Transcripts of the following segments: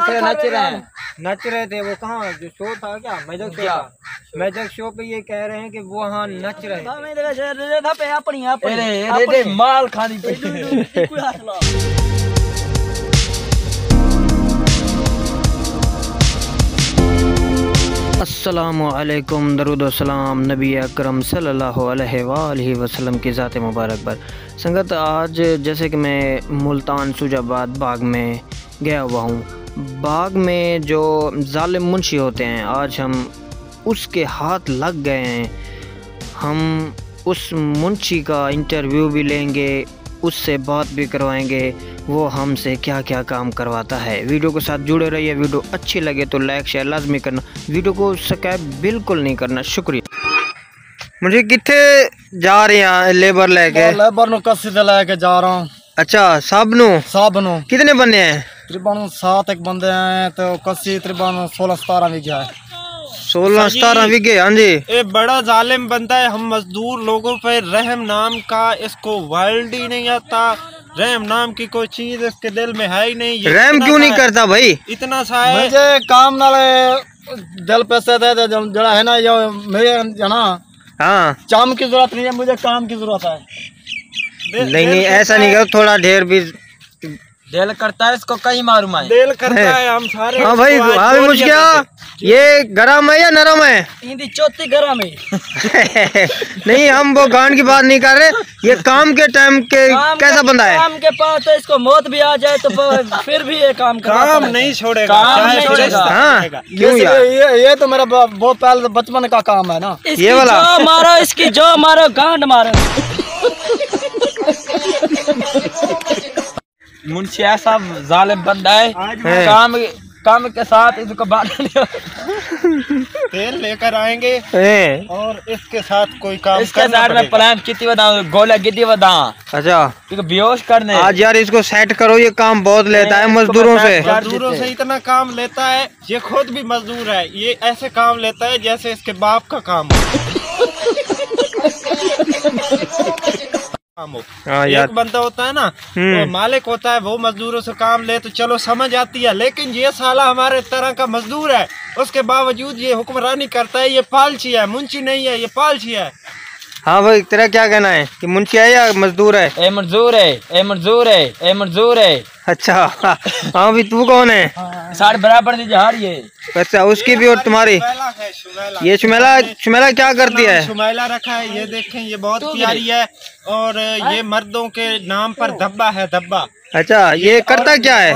नच रहे थे। वो कहाँ जो शो था क्या, मैजिक शो था? मैजिक शो पे ये कह रहे हैं कि वो वहाँ नच रहे थे। माल खानी अस्सलामु अलैकुम, दरूद व सलाम नबी अकरम सल्लल्लाहु अलैहि वसल्लम की ज़ात मुबारक पर। संगत, आज जैसे कि मैं मुल्तान सुजाबाद बाग में गया हुआ हूँ। बाग में जो जालिम मुंशी होते हैं, आज हम उसके हाथ लग गए हैं। हम उस मुंशी का इंटरव्यू भी लेंगे, उससे बात भी करवाएंगे, वो हमसे क्या क्या काम करवाता है। वीडियो के साथ जुड़े रहिए। वीडियो अच्छी लगे तो लाइक शेयर लाजमी करना, वीडियो को सब्सक्राइब बिल्कुल नहीं करना। शुक्रिया। मुझे कितने जा रहे हैं लेबर लेके? लेबर नु कस्सी दे लेके जा रहा हूँ। अच्छा, सब नु कितने बंदे हैं? तकरीबन 7 एक बंदे हैं, तो कस्सी तकरीबन 16-17 भी गया है। 16-17 बीघे। हाँ जी, ये बड़ा जालिम बनता है। हम मजदूर लोगों पे रहम नाम का इसको वर्ल्ड ही नहीं आता। रहम नाम की कोई चीज इसके दिल में है ही नहीं। रहम क्यों नहीं करता भाई? इतना सा है मुझे काम नाले दिल पैसे दे दे जड़ा है ना, ये मेरे जना हाँ, काम की जरूरत नहीं है, मुझे काम की जरूरत है। नहीं ऐसा नहीं करो, थोड़ा ढेर भी दिल करता है इसको कहीं मारूं मैं। दिल करता है हम सारे। हाँ भाई, हाँ भी मुझ गया। ये गरम है या नरम है? हिंदी चौथी गरम है। नहीं, हम वो गांड की बात नहीं कर रहे। ये काम के टाइम के कैसा बंदा है? काम के पास तो इसको मौत भी आ जाए तो फिर भी ये काम नहीं छोड़ेगा। हाँ, क्यों यार? ये तो मेरा बहुत पहले बचपन का काम है ना। ये वाला जो मारो, इसकी जो मारो, गांड मारो। मुंशी ऐसा जालिम बंदा है, काम के साथ इसको तेल लेकर आएंगे और इसके साथ कोई काम इसके साथ में प्लान कितनी बताऊं, गोला कितनी बताऊं। अच्छा, बेहोश करने आज यार इसको सेट करो। ये काम बहुत लेता है मजदूरों से। मजदूरों से इतना काम लेता है। ये खुद भी मजदूर है। ये ऐसे काम लेता है जैसे इसके बाप का काम हो। एक बंदा होता है ना, तो मालिक होता है, वो मजदूरों से काम ले तो चलो समझ आती है। लेकिन ये साला हमारे तरह का मजदूर है, उसके बावजूद ये हुक्मरानी करता है। ये पालची है, मुंशी नहीं है, ये पालची है। हाँ भाई, तेरा क्या कहना है कि मुंशी है या मजदूर है? ए मजदूर है, ए मजदूर है, ए मजदूर है। अच्छा, हाँ भी तू कौन है? साढ़े बराबर की जहार ये। अच्छा, उसकी भी और तुम्हारी? ये शुमेला क्या करती है? शुमेला रखा है, ये देखें, ये बहुत प्यारी है। और ये मर्दों के नाम पर धब्बा है, धब्बा। अच्छा, ये करता क्या है?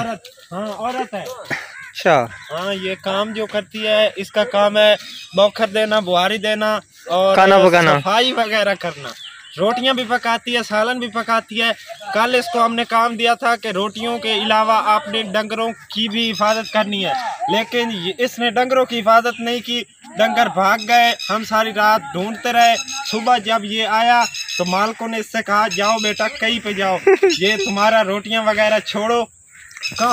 औरत है। अच्छा, हाँ, ये काम जो करती है, इसका काम है बौखर देना, बुहारी देना और खाना पकाना, सफाई वगैरह करना। रोटियां भी पकाती है, सालन भी पकाती है। कल इसको हमने काम दिया था कि रोटियों के अलावा आपने डंगरों की भी हिफाजत करनी है, लेकिन इसने डंगरों की हिफाजत नहीं की। डंगर भाग गए, हम सारी रात ढूंढते रहे। सुबह जब ये आया तो मालकों ने इससे कहा, जाओ बेटा कहीं पे जाओ, ये तुम्हारा रोटियां वगैरह छोड़ो।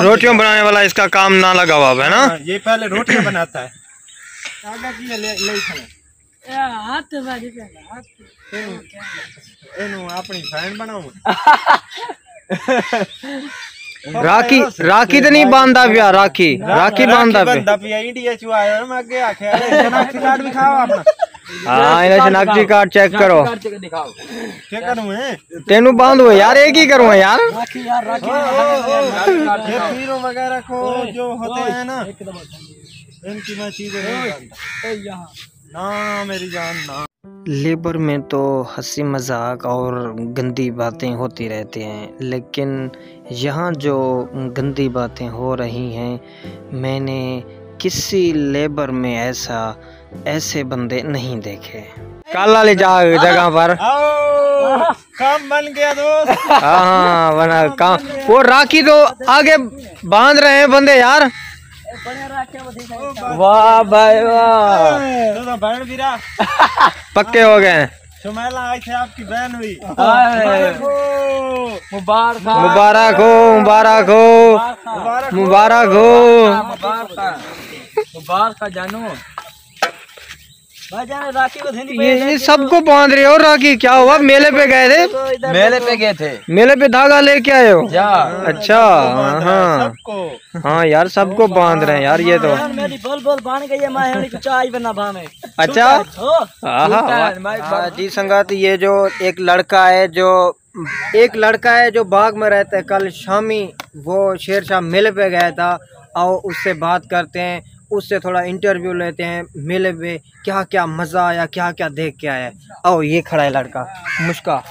रोटियां बनाने वाला इसका काम ना लगा हुआ है ना? ये पहले रोटियां बनाता है। अपनी बहन बनाऊं। राखी तो नहीं बांधा पिया? राखी बांधा पिया। इंडिया चुआ है, मैं आगे आखे शनाख्ती कार्ड भी खाओ अपना। हाँ, इन्हें शनाख्ती कार्ड चेक करो। क्या करूँ तेनू बांधो यार, एक ही करूँ यार। ये पीरों वगैरह को जो होते हैं ना, इनकी मैं चीजें नहीं जानता ना, मेरी जान ना। लेबर में तो हंसी मजाक और गंदी बातें होती रहती हैं, लेकिन यहाँ जो गंदी बातें हो रही हैं, मैंने किसी लेबर में ऐसे बंदे नहीं देखे। काला ले जा जगह पर। काम बन गया दोस्त। हाँ, बना काम। वो राखी तो आगे बांध रहे हैं बंदे यार। वाह भाई वाह, तो बहन वीरा पक्के हो गए। शुमेला आई थी, आपकी बहन हुई। मुबारक हो, मुबारक हो, मुबारक हो, मुबारक जानू। भाईजान राखी को ये सबको बांध रहे हो राखी, क्या हुआ? मेले पे गए थे? मेले पे गए थे। मेले पे धागा लेके आए हो? अच्छा हाँ हाँ यार, सबको बांध रहे हैं यार ये तो। मेरी बोल बांध गई है, मैं चाय बना भावे। अच्छा हाँ जी संगत, ये जो एक लड़का है जो बाग में रहता है, कल शामी वो शेरशाह मेले पे गया था। आओ उससे बात करते हैं, उससे थोड़ा इंटरव्यू लेते हैं, मेले पे क्या क्या मज़ा आया, क्या क्या देख के आया। आओ, ये खड़ा है लड़का मुस्का।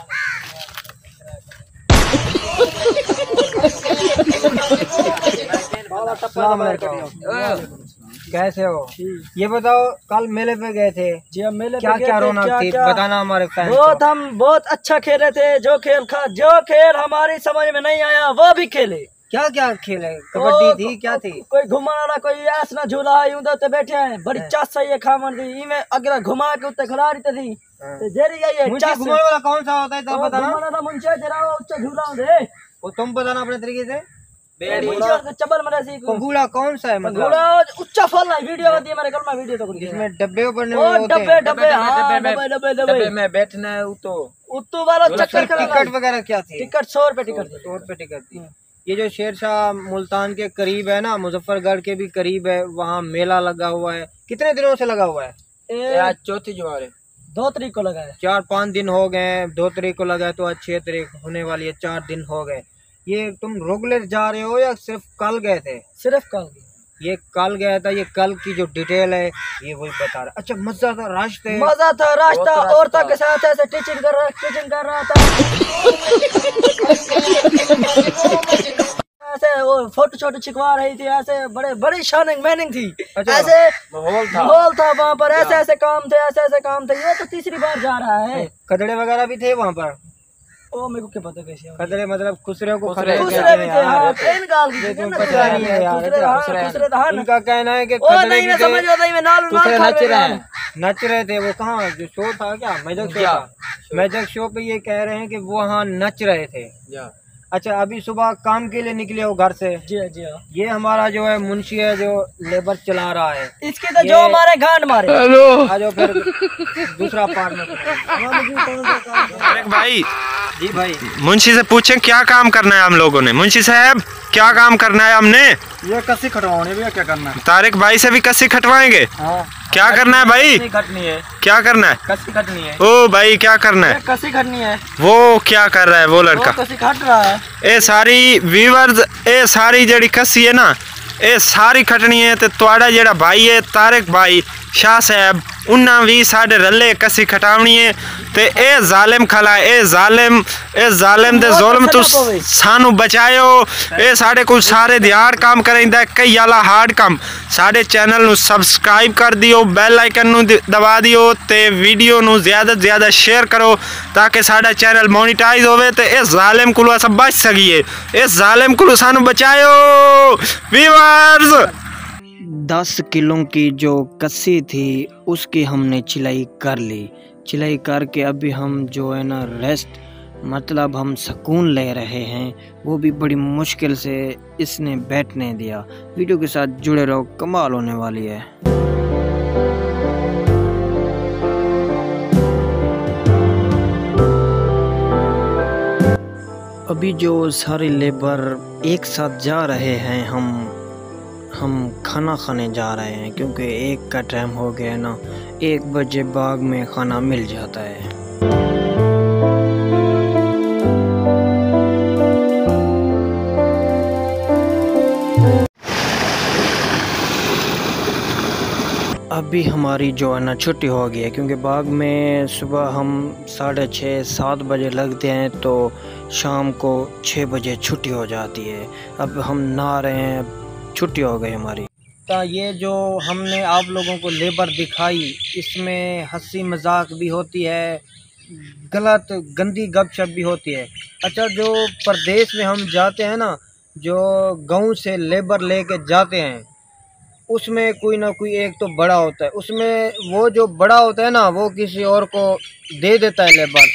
कैसे हो? ये बताओ, कल मेले पे गए थे जी? हम मेले क्या क्या रौनक थी, बताना हमारे फैन को। हम बहुत अच्छा खेले थे, जो खेल हमारी समझ में नहीं आया वो भी खेले। क्या क्या खेले? कबड्डी थी, क्या थी? कोई घुमाना, कोई ऐसा झूला यूं तो बैठे हैं, बड़ी चास ये खावन थी, इमे अगर घुमा के उत्ते खिलाड़ी थी। जेरी ये चास घुमाने वाला कौन सा होता है तो बताना। घुमाना मुंचे तेरा उच्च झूला दे, वो तुम बताना अपने तरीके से। चबल मरे पंगूड़ा कौन सा है? पंगूड़ा उच्चा फल है, वीडियो होती है मेरे कल में, वीडियो तो इसमें डब्बे ऊपर डब्बे में बैठना है। उतो वाला चक्कर टिकट वगैरह क्या थी? टिकट 100 रुपए टिकट थी। ये जो शेरशाह मुल्तान के करीब है ना, मुजफ्फरगढ़ के भी करीब है, वहाँ मेला लगा हुआ है। कितने दिनों से लगा हुआ है? आज चौथी जुमा 2 तारीख को लगा है। 4-5 दिन हो गए, 2 तारीख को लगा है तो आज 6 तारीख होने वाली है, 4 दिन हो गए। ये तुम रेगुलर जा रहे हो या सिर्फ कल गए थे? सिर्फ कल। ये कल गया था, ये कल की जो डिटेल है ये वही बता रहा। अच्छा, मजा था, मजा था, रास्ता औरतों के साथ ऐसे टीचिंग कर रहा था। ऐसे वो फोटो छोटो छिकवा रही थी, ऐसे बड़ी शानिंग मैनिंग थी। अच्छा, ऐसे माहौल था वहाँ पर, ऐसे काम थे। ये तो तीसरी बार जा रहा है। खदड़े वगैरह भी थे वहाँ पर? ओ मेरे को क्या पता कैसे खदड़े, मतलब खुसरे को खदड़े भी थे। इनका कहना है कि नच रहे थे। वो कहाँ जो शो था, क्या मैजिक शो पे ये कह रहे हैं कि वो वहाँ नच रहे थे। अच्छा, अभी सुबह काम के लिए निकले हो घर से? जी हाँ। ये हमारा जो है मुंशी है, जो लेबर चला रहा है, इसके तो जो हमारे गांड मारे। हेलो, आ जाओ फिर दूसरा पार्ट में। भाई जी भाई, मुंशी से पूछें क्या काम करना है हम लोगों ने। मुंशी साहब, क्या काम करना है हमने? ये कस्सी खटवाने भी, क्या करना है? तारिक भाई से भी कस्सी खटवाएंगे। हाँ। क्या करना है भाई? कटनी है। क्या करना है? कस्सी कटनी है। ओ भाई, क्या करना है? कस्सी कटनी है। वो क्या कर रहा है वो लड़का? कस्सी कट रहा है। ए सारी व्यूअर्स, ए सारी जड़ी कस्सी है ना, ए सारी खटनी है। तो तुहाड़ा जेड़ा भाई है तारिक भाई शाह साहब, उन्ना भी साढ़े रले कस्सी खटावनी है। ते ए जालिम खला, ए जालिम दे जुल्म तो सानू बचायो। ए साढ़े को सारे ध्यान काम करेंदा है, कई आला हार्ड काम। साढ़े चैनल नु सब्सक्राइब कर दियो, बेल आइकन नु दबा दियो, ते वीडियो नु ज़्यादा से ज़्यादा शेयर करो ताकि साढ़ा चैनल मोनिटाइज होवे ते इस जालिम को अस बच सकिए। इस जालिम को सानू बचायो व्यूअर्स। 10 किलो की जो कस्सी थी उसकी हमने चिलाई कर ली। चिलाई करके अभी हम जो है ना रेस्ट, मतलब हम सुकून ले रहे हैं, वो भी बड़ी मुश्किल से इसने बैठने दिया। वीडियो के साथ जुड़े रहो, कमाल होने वाली है। अभी जो सारे लेबर एक साथ जा रहे हैं, हम खाना खाने जा रहे हैं, क्योंकि 1 का टाइम हो गया ना, 1 बजे बाग में खाना मिल जाता है। अभी हमारी जो है ना छुट्टी हो गई है, क्योंकि बाग में सुबह हम 6:30-7 बजे लगते हैं, तो शाम को 6 बजे छुट्टी हो जाती है। अब हम नहा रहे हैं, छुट्टी हो गई हमारी। तो ये जो हमने आप लोगों को लेबर दिखाई, इसमें हंसी मजाक भी होती है, गलत गंदी गपशप भी होती है। अच्छा, जो प्रदेश में हम जाते हैं ना, जो गांव से लेबर लेके जाते हैं, उसमें कोई ना कोई एक तो बड़ा होता है। उसमें वो जो बड़ा होता है ना, वो किसी और को दे देता है लेबर।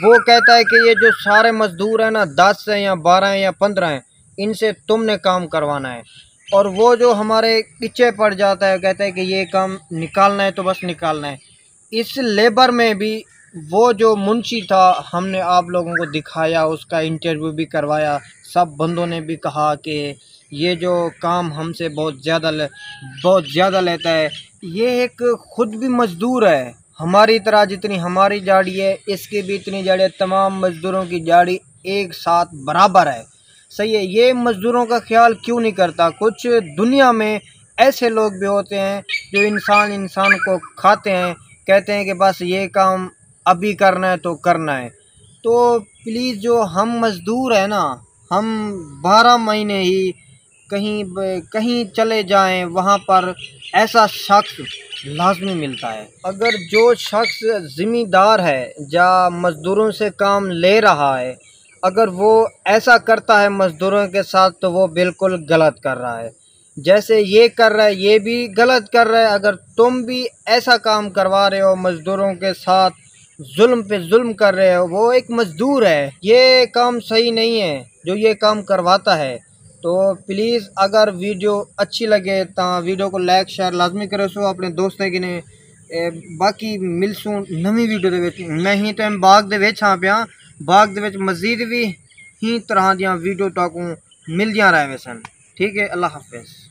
वो कहता है कि ये जो सारे मजदूर हैं ना, 10 हैं या 12 हैं या 15 हैं, इनसे तुमने काम करवाना है। और वो जो हमारे पीछे पड़ जाता है, कहते हैं कि ये काम निकालना है तो बस निकालना है। इस लेबर में भी वो जो मुंशी था, हमने आप लोगों को दिखाया, उसका इंटरव्यू भी करवाया। सब बंदों ने भी कहा कि ये जो काम हमसे बहुत ज़्यादा लेता है। ये एक ख़ुद भी मज़दूर है, हमारी तरह जितनी हमारी झाड़ी है इसकी भी इतनी झाड़ी है। तमाम मज़दूरों की झाड़ी एक साथ बराबर है। सही है, ये मज़दूरों का ख्याल क्यों नहीं करता? कुछ दुनिया में ऐसे लोग भी होते हैं जो इंसान को खाते हैं, कहते हैं कि बस ये काम अभी करना है तो करना है। तो प्लीज़ जो हम मज़दूर हैं ना, हम 12 महीने ही कहीं चले जाएं, वहाँ पर ऐसा शख्स लाजमी मिलता है। अगर जो शख्स ज़िम्मेदार है या मज़दूरों से काम ले रहा है, अगर वो ऐसा करता है मज़दूरों के साथ, तो वो बिल्कुल गलत कर रहा है। जैसे ये कर रहा है ये भी गलत कर रहा है। अगर तुम भी ऐसा काम करवा रहे हो मज़दूरों के साथ, जुल्म पे जुल्म कर रहे हो, वो एक मज़दूर है, ये काम सही नहीं है जो ये काम करवाता है। तो प्लीज़ अगर वीडियो अच्छी लगे तो वीडियो को लाइक शेयर लाजमी करो सो अपने दोस्तों की ने। बाकी मिलसूँ नवी वीडियो दे विच। मैं ही टाइम बाग दे विच हाँ पिया, बाग दे विच मज़ीद भी ही तरह दियां वीडियो टाकू मिलदियां रहे सन। ठीक है, अल्लाह हाफिज़।